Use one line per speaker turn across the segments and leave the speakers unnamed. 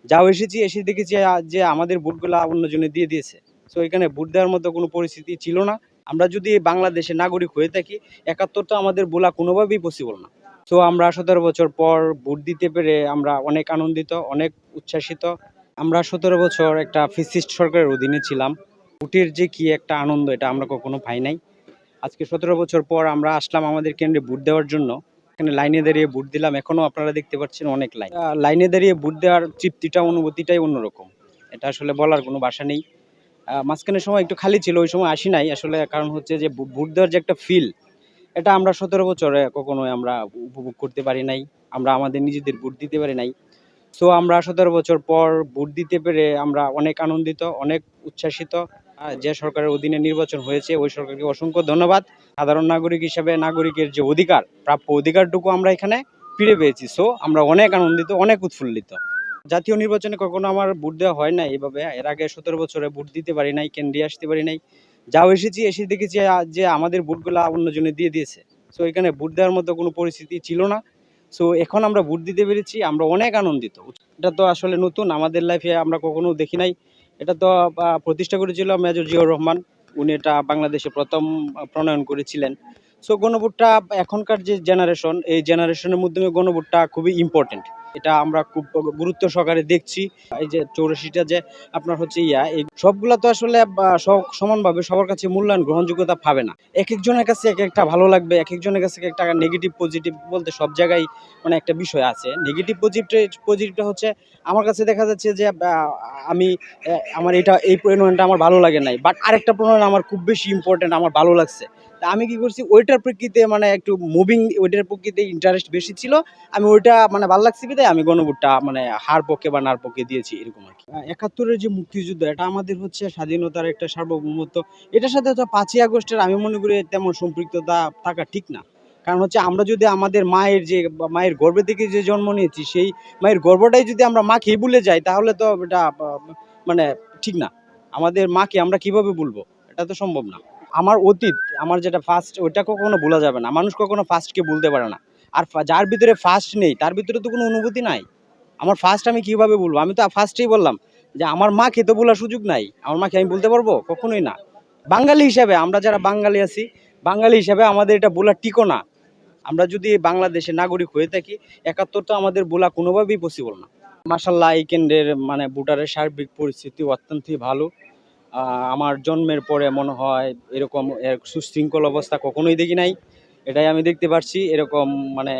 যাও এসেছি, এসে দেখেছি যে আমাদের ভোটগুলা অন্যজনে দিয়ে দিয়েছে। সো এখানে ভোট দেওয়ার মতো কোনো পরিস্থিতি ছিল না। আমরা যদি বাংলাদেশের নাগরিক হয়ে থাকি, ৭১ তো আমাদের বলা কোনোভাবেই পসিবল না। তো আমরা ১৭ বছর পর ভোট দিতে পেরে আমরা অনেক আনন্দিত, অনেক উচ্ছ্বাসিত। আমরা ১৭ বছর একটা ফ্যাসিস্ট সরকারের অধীনে ছিলাম। ভোটের যে কি একটা আনন্দ, এটা আমরা কখনো পাই নাই। আজকে ১৭ বছর পর আমরা আসলাম আমাদের কেন্দ্রে ভোট দেওয়ার জন্য। এখানে লাইনে দাঁড়িয়ে ভোট দিলাম। এখনো আপনারা দেখতে পাচ্ছেন অনেক লাইন। লাইনে দাঁড়িয়ে ভোট দেওয়ার তৃপ্তিটা, অনুভূতিটাই অন্যরকম। এটা আসলে বলার কোনো ভাষা নেই। মাঝখানের সময় একটু খালি ছিল, ওই সময় আসি নাই আসলে। কারণ হচ্ছে যে ভোট দেওয়ার যে একটা ফিল, এটা আমরা ১৭ বছরে কখনোই আমরা উপভোগ করতে পারি নাই। আমরা আমাদের নিজেদের ভোট দিতে পারি নাই। সো আমরা ১৭ বছর পর ভোট দিতে পেরে আমরা অনেক আনন্দিত, অনেক উচ্ছ্বাসিত। যে সরকারের অধীনে নির্বাচন হয়েছে ওই সরকারকে অসংখ্য ধন্যবাদ। সাধারণ নাগরিক হিসেবে নাগরিকের যে অধিকার, প্রাপ্য অধিকারটুকু আমরা এখানে ফিরে পেয়েছি। সো আমরা অনেক আনন্দিত, অনেক উৎফুল্লিত। জাতীয় নির্বাচনে কখনো আমার ভোট দেওয়া হয় নাই এভাবে। এর আগে ১৭ বছরে ভোট দিতে পারি নাই, কেন্দ্রে আসতে পারি নাই। যাও এসেছি, এসে দেখেছি যে আমাদের ভোটগুলা অন্যজনে দিয়ে দিয়েছে। সো এখানে ভোট দেওয়ার মতো কোনো পরিস্থিতি ছিল না। সো এখন আমরা ভোট দিতে পেরেছি, আমরা অনেক আনন্দিত। এটা তো আসলে নতুন আমাদের লাইফে, আমরা কখনো দেখি নাই। এটা তো প্রতিষ্ঠা করেছিল মেজর জিয়াউর রহমান। উনি এটা বাংলাদেশে প্রথম প্রণয়ন করেছিলেন। সো গণভোটটা এখনকার যে জেনারেশন, এই জেনারেশনের মাধ্যমে গণভোটটা খুবই ইম্পর্টেন্ট। এটা আমরা খুব গুরুত্ব সহকারে দেখছি। এই যে ৮৪টা যে আপনার হচ্ছে এই সবগুলা তো আসলে সমানভাবে সবার কাছে মূল্যায়ন গ্রহণযোগ্যতা পাবে না। একেকজনের কাছে একেকটা ভালো লাগবে, একেকজনের কাছে একেকটা নেগেটিভ পজিটিভ বলতে সব জায়গায় মানে একটা বিষয় আছে। নেগেটিভ পজিটিভটা হচ্ছে আমার কাছে দেখা যাচ্ছে যে আমি আমার এই প্রণয়নটা আমার ভালো লাগে নাই। বাট আরেকটা প্রণয়ন আমার খুব বেশি ইম্পোর্টেন্ট, আমার ভালো লাগছে। তা আমি কি করছি, ওইটার প্রেক্ষিতে মানে একটু মুভিং, ওইটার প্রেক্ষিতে ইন্টারেস্ট বেশি ছিল। আমি ওইটা মানে ভালো লাগছে বিধায় আমি গণভোটটা মানে হার পক্ষে বা নার পক্ষে দিয়েছি, এরকম আরকি। ৭১ যে মুক্তিযুদ্ধ, এটা আমাদের হচ্ছে স্বাধীনতার একটা সার্বভৌমত্ব। এটার সাথে তো ৫ই আগস্টের আমি মনে করি তেমন সম্পৃক্ততা থাকা ঠিক না। কারণ হচ্ছে আমরা যদি আমাদের মায়ের গর্ভে থেকে যে জন্ম নিয়েছি, সেই মায়ের গর্ভটাই যদি আমরা মাকেই ভুলে যাই, তাহলে তো এটা মানে ঠিক না। আমাদের মাকে আমরা কিভাবে ভুলবো? এটা তো সম্ভব না। আমার অতীত, আমার যেটা ফার্স্ট, ওইটা কখনো ভোলা যাবে না। মানুষ কখনো ফার্স্টকে ভুলতে পারে না। আর যার ভিতরে ফার্স্ট নেই, তার ভিতরে তো কোনো অনুভূতি নাই। আমার ফার্স্ট আমি কিভাবে বলবো? আমি তো ফার্স্টেই বললাম যে আমার মাকে তো ভোলার সুযোগ নাই। আমার মাকে আমি বলতে পারবো? কখনোই না। বাঙালি হিসাবে, আমরা যারা বাঙালি আছি, বাঙালি হিসাবে আমাদের এটা বলার ঠিকও না। আমরা যদি বাংলাদেশের নাগরিক হয়ে থাকি, ৭১ তো আমাদের বলা কোনোভাবেই পসিবল না। মাশাআল্লাহ, এই কেন্দ্রের মানে ভোটারের সার্বিক পরিস্থিতি অত্যন্তই ভালো। আমার জন্মের পরে মনে হয় এরকম সুশৃঙ্খল অবস্থা কখনোই দেখি নাই। এটাই আমি দেখতে পারছি। মানে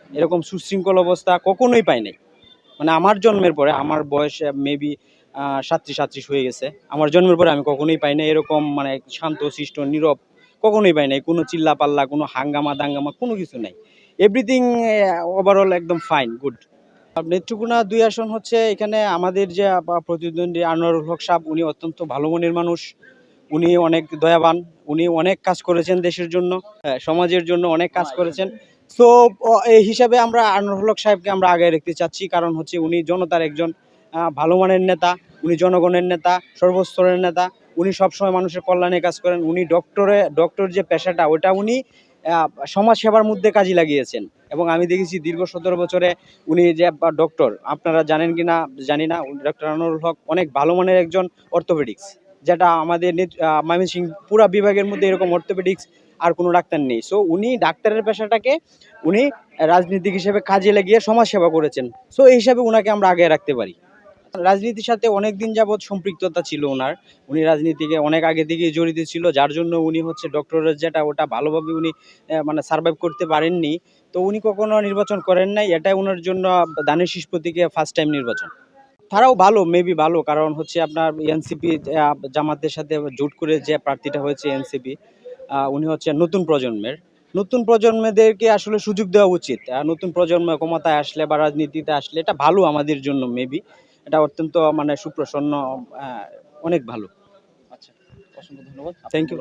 এরকম সুশৃঙ্খল অবস্থা কখনোই পাই নাই। মানে আমার জন্মের পরে, আমার বয়স মেবি ৩৭ হয়ে গেছে। আমার জন্মের পরে আমি কখনোই পাই নাই এরকম মানে শান্ত শিষ্ট নীরব, কখনোই পাই নাই। কোনো চিল্লাপাল্লা, কোনো হাঙ্গামা কোনো কিছু নাই। এভরিথিং ওভারঅল একদম ফাইন, গুড। নেত্রকোনা ২ আসন হচ্ছে এখানে আমাদের যে প্রতিদ্বন্দ্বী আনোয়ারুল হক সাহেব, উনি অত্যন্ত ভালো মনের মানুষ। উনি অনেক দয়াবান। উনি অনেক কাজ করেছেন দেশের জন্য, সমাজের জন্য অনেক কাজ করেছেন। সো এই হিসাবে আমরা আনোয়ারুল হক সাহেবকে আমরা আগায় রাখতে চাচ্ছি। কারণ হচ্ছে উনি জনতার একজন ভালো মানের নেতা। উনি জনগণের নেতা, সর্বস্তরের নেতা। উনি সবসময় মানুষের কল্যাণে কাজ করেন। উনি ডক্টর যে পেশাটা, ওটা উনি সমাজ সেবার মধ্যে কাজে লাগিয়েছেন। এবং আমি দেখেছি দীর্ঘ ১৭ বছরে উনি যে ডক্টর, আপনারা জানেন কিনা জানি না, ডক্টর আনোয়ারুল হক অনেক ভালো মানের একজন অর্থোপেডিক্স, যেটা আমাদের ময়মনসিংহ পুরা বিভাগের মধ্যে এরকম অর্থোপেডিক্স আর কোনো ডাক্তার নেই। সো উনি ডাক্তারের পেশাটাকে উনি রাজনীতিক হিসেবে কাজে লাগিয়ে সমাজ সেবা করেছেন। সো এই হিসাবে উনাকে আমরা আগে রাখতে পারি। রাজনীতির সাথে অনেক দিন যাবৎ সম্পৃক্ততা ছিল উনার। উনি রাজনীতিকে অনেক আগে থেকেই জড়িত ছিল। যার জন্য উনি হচ্ছে ডক্টরেট যেটা, ওটা ভালোভাবে উনি মানে সার্ভাইভ করতে পারেননি। তো উনি কখনো নির্বাচন করেন নাই। এটাই উনার জন্য ধানের শীষ প্রতীকে ফার্স্ট টাইম নির্বাচন। তারাও ভালো, মেবি ভালো। কারণ হচ্ছে আপনার এনসিপি জামাতের সাথে জোট করে যে প্রার্থীটা হয়েছে এনসিপি, উনি হচ্ছে নতুন প্রজন্মের। নতুন প্রজন্মদেরকে আসলে সুযোগ দেওয়া উচিত। নতুন প্রজন্ম ক্ষমতায় আসলে বা রাজনীতিতে আসলে এটা ভালো আমাদের জন্য মেবি। এটা অত্যন্ত মানে সুপ্রসন্ন, অনেক ভালো। আচ্ছা, অসংখ্য ধন্যবাদ। Thank you.